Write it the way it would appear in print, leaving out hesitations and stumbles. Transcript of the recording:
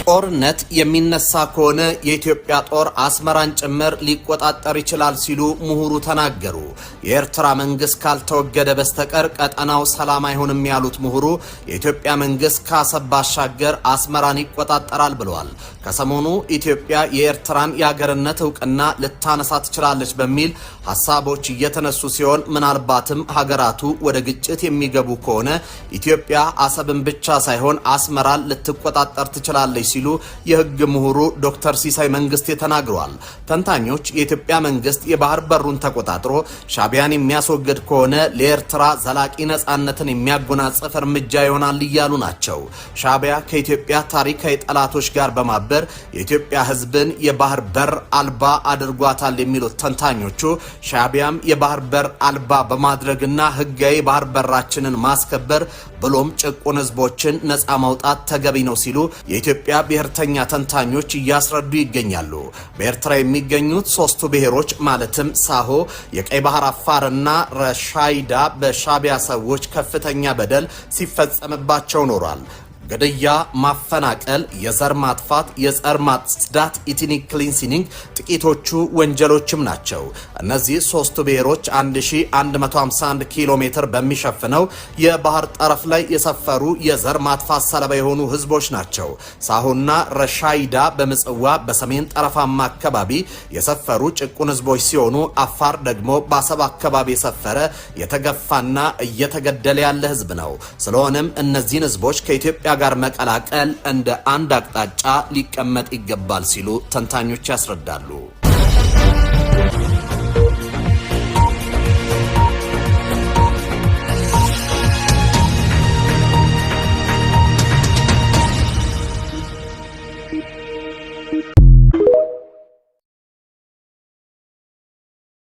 ጦርነት የሚነሳ ከሆነ የኢትዮጵያ ጦር አስመራን ጭምር ሊቆጣጠር ይችላል ሲሉ ምሁሩ ተናገሩ። የኤርትራ መንግስት ካልተወገደ በስተቀር ቀጠናው ሰላም አይሆንም ያሉት ምሁሩ የኢትዮጵያ መንግስት ካሰብ ባሻገር አስመራን ይቆጣጠራል ብለዋል። ከሰሞኑ ኢትዮጵያ የኤርትራን የአገርነት እውቅና ልታነሳ ትችላለች በሚል ሐሳቦች እየተነሱ ሲሆን ምናልባትም ሀገራቱ ወደ ግጭት የሚገቡ ከሆነ ኢትዮጵያ አሰብን ብቻ ሳይሆን አስመራን ልትቆጣጠር ትችላለች ሲሉ የህግ ምሁሩ ዶክተር ሲሳይ መንግስቴ ተናግረዋል። ተንታኞች የኢትዮጵያ መንግስት የባህር በሩን ተቆጣጥሮ ሻቢያን የሚያስወግድ ከሆነ ለኤርትራ ዘላቂ ነጻነትን የሚያጎናጽፍ እርምጃ ይሆናል እያሉ ናቸው። ሻቢያ ከኢትዮጵያ ታሪካዊ ጠላቶች ጋር በማበር የኢትዮጵያ ህዝብን የባህር በር አልባ አድርጓታል የሚሉት ተንታኞቹ ሻቢያም የባህር በር አልባ በማድረግና ህጋዊ ባህር በራችንን ማስከበር ብሎም ጭቁን ህዝቦችን ነፃ ማውጣት ተገቢ ነው ሲሉ የኢትዮጵያ ብሔርተኛ ተንታኞች እያስረዱ ይገኛሉ። በኤርትራ የሚገኙት ሶስቱ ብሔሮች ማለትም ሳሆ፣ የቀይ ባህር አፋርና ረሻይዳ በሻቢያ ሰዎች ከፍተኛ በደል ሲፈጸምባቸው ኖሯል። ግድያ፣ ማፈናቀል፣ የዘር ማጥፋት፣ የጸር ማጽዳት፣ ኢትኒክ ክሊንሲንግ ጥቂቶቹ ወንጀሎችም ናቸው። እነዚህ ሶስቱ ብሔሮች 1151 ኪሎ ሜትር በሚሸፍነው የባህር ጠረፍ ላይ የሰፈሩ የዘር ማጥፋት ሰለባ የሆኑ ህዝቦች ናቸው። ሳሆና ረሻይዳ በምጽዋ በሰሜን ጠረፋማ አካባቢ የሰፈሩ ጭቁን ህዝቦች ሲሆኑ አፋር ደግሞ በአሰብ አካባቢ የሰፈረ የተገፋና እየተገደለ ያለ ህዝብ ነው። ስለሆነም እነዚህን ህዝቦች ከኢትዮጵያ ጋር መቀላቀል እንደ አንድ አቅጣጫ ሊቀመጥ ይገባል ሲሉ ተንታኞች ያስረዳሉ።